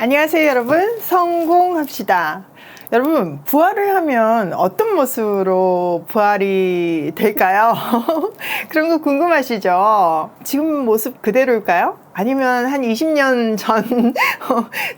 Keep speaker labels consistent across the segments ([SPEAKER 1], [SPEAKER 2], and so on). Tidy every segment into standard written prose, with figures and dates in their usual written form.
[SPEAKER 1] 안녕하세요 여러분, 성공합시다. 여러분, 부활을 하면 어떤 모습으로 부활이 될까요? 그런 거 궁금하시죠? 지금 모습 그대로일까요? 아니면 한 20년 전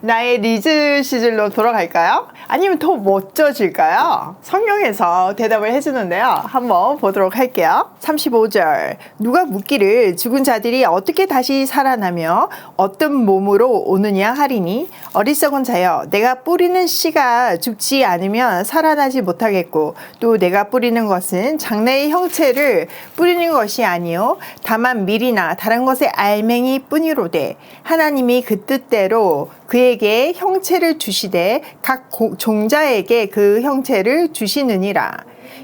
[SPEAKER 1] 나의 리즈 시절로 돌아갈까요? 아니면 더 멋져질까요? 성경에서 대답을 해주는데요. 한번 보도록 할게요. 35절, 누가 묻기를 죽은 자들이 어떻게 다시 살아나며 어떤 몸으로 오느냐 하리니, 어리석은 자여, 내가 뿌리는 씨가 죽지 않으면 살아나지 못하겠고, 또 내가 뿌리는 것은 장래의 형체를 뿌리는 것이 아니요 다만 밀이나 다른 것의 알맹이 뿐이로되, 하나님이 그 뜻대로 그에게 형체를 주시되 각 종자에게 그 형체를 주시느니라.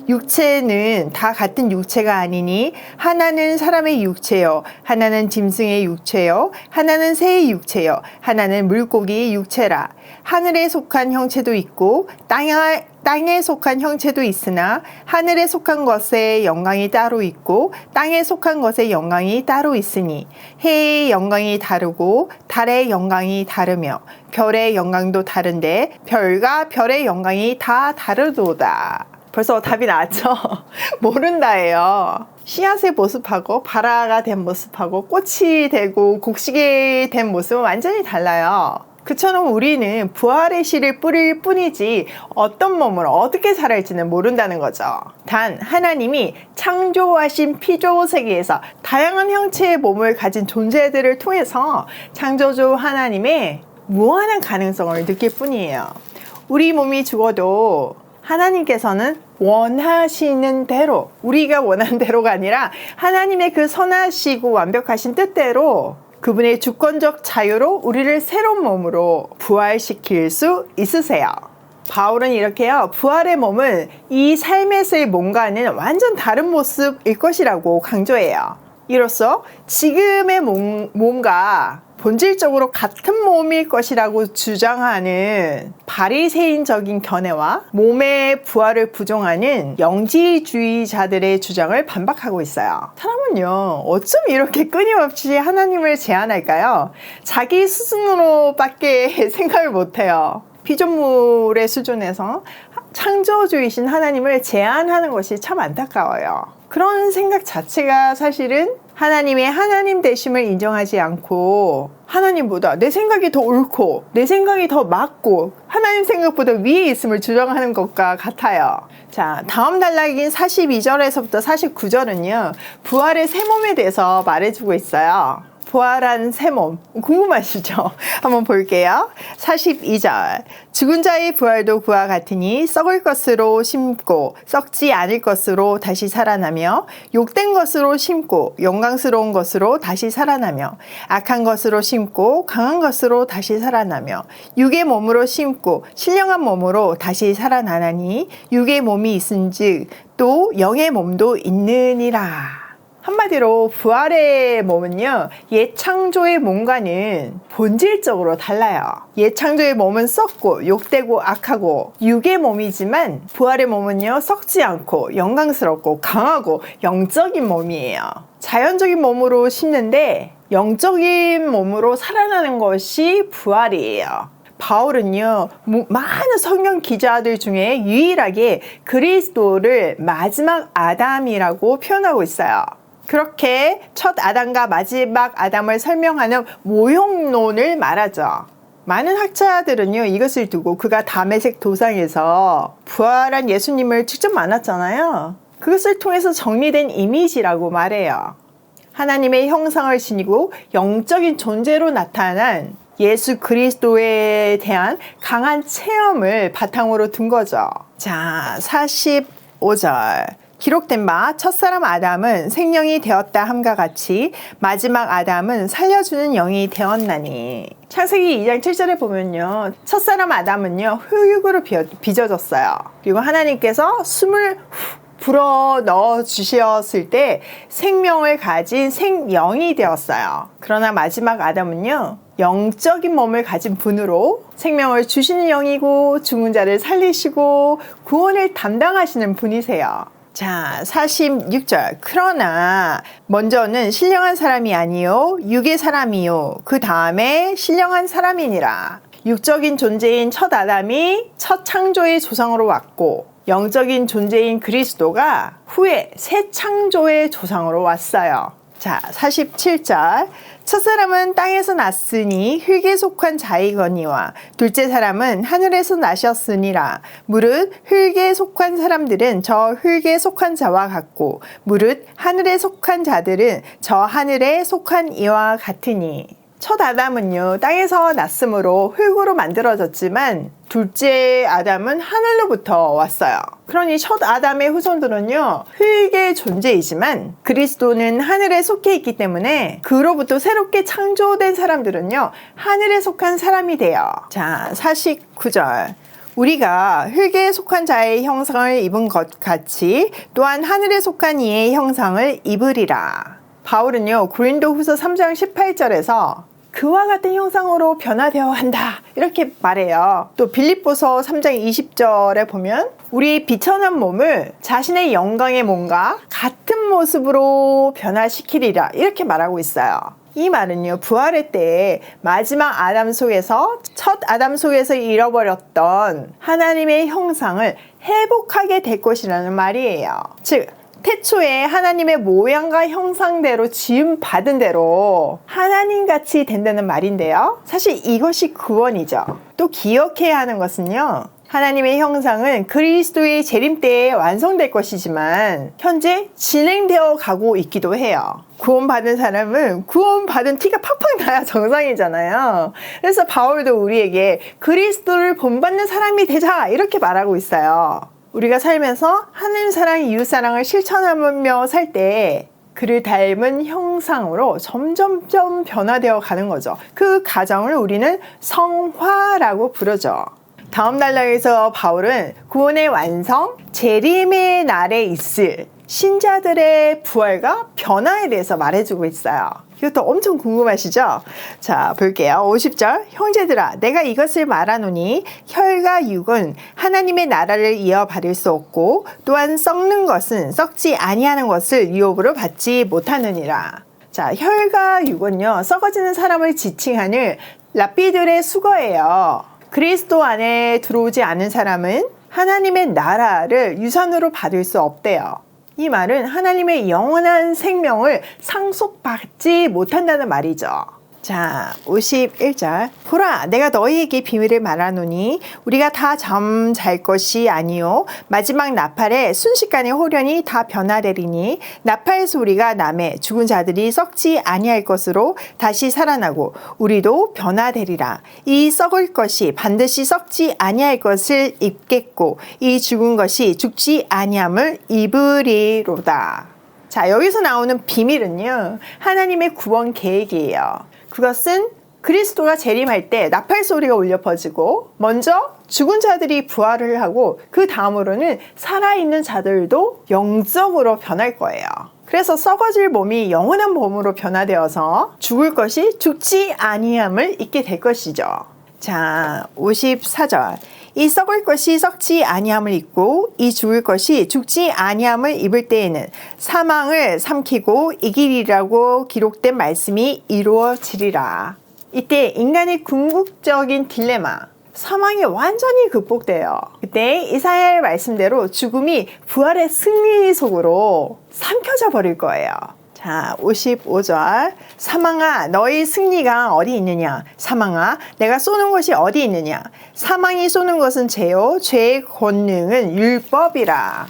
[SPEAKER 1] 육체는 다 같은 육체가 아니니, 하나는 사람의 육체요, 하나는 짐승의 육체요, 하나는 새의 육체요, 하나는 물고기의 육체라. 하늘에 속한 형체도 있고 땅에 속한 형체도 있으나, 하늘에 속한 것의 영광이 따로 있고 땅에 속한 것의 영광이 따로 있으니, 해의 영광이 다르고 달의 영광이 다르며 별의 영광도 다른데 별과 별의 영광이 다 다르도다. 벌써 답이 나왔죠? 모른다예요. 씨앗의 모습하고 발화가 된 모습하고 꽃이 되고 곡식이 된 모습은 완전히 달라요. 그처럼 우리는 부활의 씨를 뿌릴 뿐이지 어떤 몸으로 어떻게 살아있지는 모른다는 거죠. 단 하나님이 창조하신 피조 세계에서 다양한 형체의 몸을 가진 존재들을 통해서 창조주 하나님의 무한한 가능성을 느낄 뿐이에요. 우리 몸이 죽어도 하나님께서는 원하시는 대로, 우리가 원하는 대로가 아니라 하나님의 그 선하시고 완벽하신 뜻대로 그분의 주권적 자유로 우리를 새로운 몸으로 부활시킬 수 있으세요. 바울은 이렇게요, 부활의 몸은 이 삶에서의 몸과는 완전 다른 모습일 것이라고 강조해요. 이로써 지금의 몸과 본질적으로 같은 몸일 것이라고 주장하는 바리새인적인 견해와 몸의 부활을 부정하는 영지주의자들의 주장을 반박하고 있어요. 사람은요, 어쩜 이렇게 끊임없이 하나님을 제한할까요? 자기 수준으로밖에 생각을 못해요. 피조물의 수준에서 창조주이신 하나님을 제한하는 것이 참 안타까워요. 그런 생각 자체가 사실은 하나님의 하나님 되심을 인정하지 않고, 하나님보다 내 생각이 더 옳고 내 생각이 더 맞고 하나님 생각보다 위에 있음을 주장하는 것과 같아요. 자, 다음 단락인 42절에서부터 49절은요 부활의 새 몸에 대해서 말해주고 있어요. 부활한 새 몸 궁금하시죠? 한번 볼게요. 42절, 죽은 자의 부활도 그와 같으니 썩을 것으로 심고 썩지 않을 것으로 다시 살아나며, 욕된 것으로 심고 영광스러운 것으로 다시 살아나며, 악한 것으로 심고 강한 것으로 다시 살아나며, 육의 몸으로 심고 신령한 몸으로 다시 살아나나니, 육의 몸이 있은즉 또 영의 몸도 있느니라. 한마디로 부활의 몸은요, 옛 창조의 몸과는 본질적으로 달라요. 옛 창조의 몸은 썩고 욕되고 악하고 육의 몸이지만, 부활의 몸은요 썩지 않고 영광스럽고 강하고 영적인 몸이에요. 자연적인 몸으로 심는데 영적인 몸으로 살아나는 것이 부활이에요. 바울은요, 많은 성경 기자들 중에 유일하게 그리스도를 마지막 아담이라고 표현하고 있어요. 그렇게 첫 아담과 마지막 아담을 설명하는 모형론을 말하죠. 많은 학자들은요, 이것을 두고 그가 다메섹 도상에서 부활한 예수님을 직접 만났잖아요. 그것을 통해서 정리된 이미지라고 말해요. 하나님의 형상을 지니고 영적인 존재로 나타난 예수 그리스도에 대한 강한 체험을 바탕으로 둔 거죠. 자, 45절. 기록된 바 첫사람 아담은 생명이 되었다 함과 같이 마지막 아담은 살려주는 영이 되었나니. 창세기 2장 7절에 보면요, 첫사람 아담은요 흙으로 빚어졌어요. 그리고 하나님께서 숨을 불어 넣어 주셨을 때 생명을 가진 생영이 되었어요. 그러나 마지막 아담은요, 영적인 몸을 가진 분으로 생명을 주시는 영이고 죽은 자를 살리시고 구원을 담당하시는 분이세요. 자, 46절. 그러나 먼저는 신령한 사람이 아니요 육의 사람이요 그 다음에 신령한 사람이니라. 육적인 존재인 첫 아담이 첫 창조의 조상으로 왔고 영적인 존재인 그리스도가 후에 새 창조의 조상으로 왔어요. 자, 47절. 첫사람은 땅에서 났으니 흙에 속한 자이거니와 둘째 사람은 하늘에서 나셨으니라. 무릇 흙에 속한 사람들은 저 흙에 속한 자와 같고 무릇 하늘에 속한 자들은 저 하늘에 속한 이와 같으니. 첫 아담은요, 땅에서 났으므로 흙으로 만들어졌지만 둘째 아담은 하늘로부터 왔어요. 그러니 첫 아담의 후손들은요, 흙의 존재이지만 그리스도는 하늘에 속해 있기 때문에 그로부터 새롭게 창조된 사람들은요, 하늘에 속한 사람이 돼요. 자, 49절. 우리가 흙에 속한 자의 형상을 입은 것 같이 또한 하늘에 속한 이의 형상을 입으리라. 바울은요, 고린도후서 3장 18절에서 그와 같은 형상으로 변화되어 한다 이렇게 말해요. 또 빌립보서 3장 20절에 보면 우리 비천한 몸을 자신의 영광의 몸과 같은 모습으로 변화시키리라 이렇게 말하고 있어요. 이 말은요, 부활의 때에 마지막 아담 속에서 첫 아담 속에서 잃어버렸던 하나님의 형상을 회복하게 될 것이라는 말이에요. 즉 태초에 하나님의 모양과 형상대로 지음 받은 대로 하나님같이 된다는 말인데요. 사실 이것이 구원이죠. 또 기억해야 하는 것은요, 하나님의 형상은 그리스도의 재림 때에 완성될 것이지만 현재 진행되어 가고 있기도 해요. 구원받은 사람은 구원받은 티가 팍팍 나야 정상이잖아요. 그래서 바울도 우리에게 그리스도를 본받는 사람이 되자 이렇게 말하고 있어요. 우리가 살면서 하나님 사랑, 이웃 사랑을 실천하며 살 때 그를 닮은 형상으로 점점점 변화되어 가는 거죠. 그 과정을 우리는 성화라고 부르죠. 다음 단락에서 바울은 구원의 완성, 재림의 날에 있을 신자들의 부활과 변화에 대해서 말해주고 있어요. 이것도 엄청 궁금하시죠? 자, 볼게요. 50절. 형제들아, 내가 이것을 말하노니 혈과 육은 하나님의 나라를 이어받을 수 없고 또한 썩는 것은 썩지 아니하는 것을 유업으로 받지 못하느니라. 자, 혈과 육은요, 썩어지는 사람을 지칭하는 랍비들의 수거예요. 그리스도 안에 들어오지 않은 사람은 하나님의 나라를 유산으로 받을 수 없대요. 이 말은 하나님의 영원한 생명을 상속받지 못한다는 말이죠. 자, 51절. 보라, 내가 너희에게 비밀을 말하노니 우리가 다 잠 잘 것이 아니요 마지막 나팔에 순식간에 호련히 다 변화되리니 나팔 소리가 나매 죽은 자들이 썩지 아니할 것으로 다시 살아나고 우리도 변화되리라. 이 썩을 것이 반드시 썩지 아니할 것을 입겠고 이 죽은 것이 죽지 아니함을 입으리로다. 자, 여기서 나오는 비밀은요, 하나님의 구원 계획이에요. 그것은 그리스도가 재림할 때 나팔 소리가 울려 퍼지고 먼저 죽은 자들이 부활을 하고 그 다음으로는 살아있는 자들도 영적으로 변할 거예요. 그래서 썩어질 몸이 영원한 몸으로 변화되어서 죽을 것이 죽지 아니함을 입게 될 것이죠. 자, 54절. 이 썩을 것이 썩지 아니함을 입고 이 죽을 것이 죽지 아니함을 입을 때에는 사망을 삼키고 이기리라고 기록된 말씀이 이루어지리라. 이때 인간의 궁극적인 딜레마, 사망이 완전히 극복돼요. 그때 이사야의 말씀대로 죽음이 부활의 승리 속으로 삼켜져 버릴 거예요. 자, 55절. 사망아, 너희 승리가 어디 있느냐? 사망아, 내가 쏘는 것이 어디 있느냐? 사망이 쏘는 것은 죄요, 죄의 권능은 율법이라.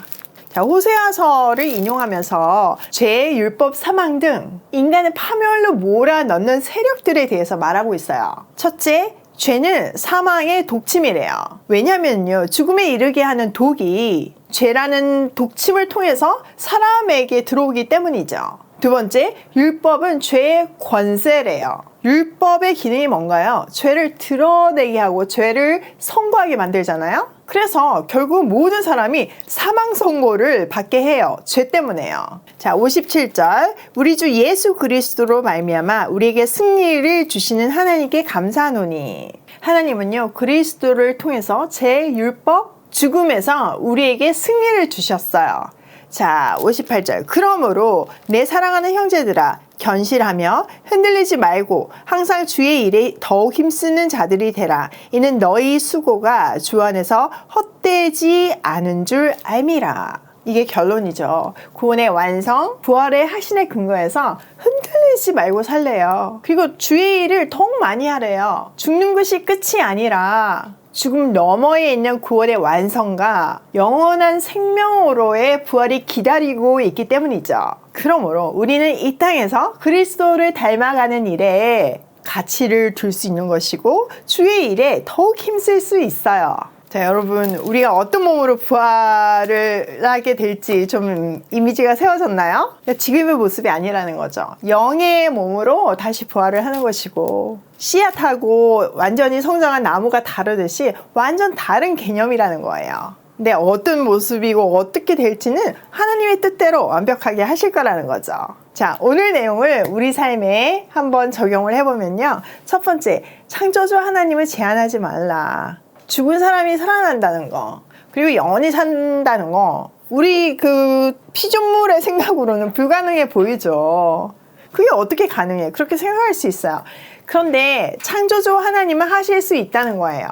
[SPEAKER 1] 자, 호세아서를 인용하면서 죄, 율법, 사망 등 인간을 파멸로 몰아넣는 세력들에 대해서 말하고 있어요. 첫째, 죄는 사망의 독침이래요. 왜냐면요, 죽음에 이르게 하는 독이 죄라는 독침을 통해서 사람에게 들어오기 때문이죠. 두 번째, 율법은 죄의 권세래요. 율법의 기능이 뭔가요? 죄를 드러내게 하고 죄를 선고하게 만들잖아요. 그래서 결국 모든 사람이 사망 선고를 받게 해요. 죄 때문에요. 자, 57절. 우리 주 예수 그리스도로 말미암아 우리에게 승리를 주시는 하나님께 감사하노니. 하나님은요, 그리스도를 통해서 제 율법, 죽음에서 우리에게 승리를 주셨어요. 자, 58절. 그러므로 내 사랑하는 형제들아, 견실하며 흔들리지 말고 항상 주의 일에 더욱 힘쓰는 자들이 되라. 이는 너희 수고가 주 안에서 헛되지 않은 줄 알미라. 이게 결론이죠. 구원의 완성, 부활의 확신에 근거해서 흔들리지 말고 살래요. 그리고 주의 일을 더욱 많이 하래요. 죽는 것이 끝이 아니라 죽음 너머에 있는 구원의 완성과 영원한 생명으로의 부활이 기다리고 있기 때문이죠. 그러므로 우리는 이 땅에서 그리스도를 닮아가는 일에 가치를 둘 수 있는 것이고 주의 일에 더욱 힘쓸 수 있어요. 자, 여러분, 우리가 어떤 몸으로 부활을 하게 될지 좀 이미지가 세워졌나요? 지금의 모습이 아니라는 거죠. 영의 몸으로 다시 부활을 하는 것이고, 씨앗하고 완전히 성장한 나무가 다르듯이 완전 다른 개념이라는 거예요. 근데 어떤 모습이고 어떻게 될지는 하나님의 뜻대로 완벽하게 하실 거라는 거죠. 자, 오늘 내용을 우리 삶에 한번 적용을 해보면요. 첫 번째, 창조주 하나님을 제한하지 말라. 죽은 사람이 살아난다는 거, 그리고 영원히 산다는 거, 우리 그 피조물의 생각으로는 불가능해 보이죠. 그게 어떻게 가능해? 그렇게 생각할 수 있어요. 그런데 창조주 하나님은 하실 수 있다는 거예요.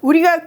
[SPEAKER 1] 우리가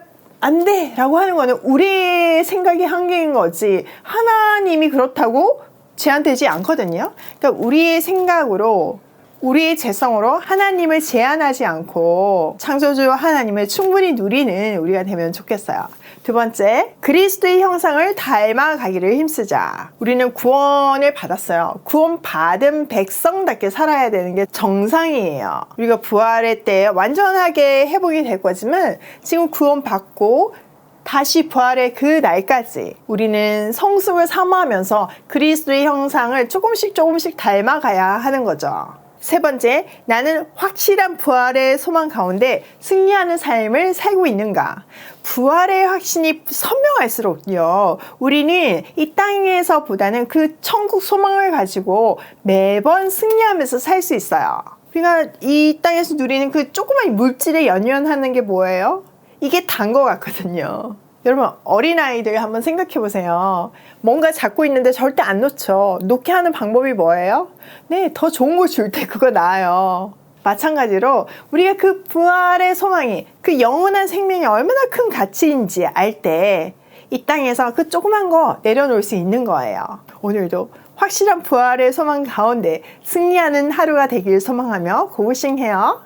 [SPEAKER 1] 안 돼! 라고 하는 거는 우리의 생각이 한계인 거지, 하나님이 그렇다고 제한되지 않거든요. 그러니까 우리의 생각으로, 우리의 재성으로 하나님을 제한하지 않고 창조주 하나님을 충분히 누리는 우리가 되면 좋겠어요. 두 번째, 그리스도의 형상을 닮아가기를 힘쓰자. 우리는 구원을 받았어요. 구원받은 백성답게 살아야 되는 게 정상이에요. 우리가 부활의 때 완전하게 회복이 될 거지만 지금 구원받고 다시 부활의 그 날까지 우리는 성숙을 삼아하면서 그리스도의 형상을 조금씩 닮아가야 하는 거죠. 세 번째, 나는 확실한 부활의 소망 가운데 승리하는 삶을 살고 있는가? 부활의 확신이 선명할수록요, 우리는 이 땅에서보다는 그 천국 소망을 가지고 매번 승리하면서 살 수 있어요. 우리가 이 땅에서 누리는 그 조그만 물질에 연연하는 게 뭐예요? 이게 단 것 같거든요. 여러분, 어린아이들 한번 생각해 보세요. 뭔가 잡고 있는데 절대 안 놓쳐. 놓게 하는 방법이 뭐예요? 네, 더 좋은 거 줄 때 그거 나아요. 마찬가지로 우리가 그 부활의 소망이, 그 영원한 생명이 얼마나 큰 가치인지 알 때 이 땅에서 그 조그만 거 내려놓을 수 있는 거예요. 오늘도 확실한 부활의 소망 가운데 승리하는 하루가 되길 소망하며 고고싱해요.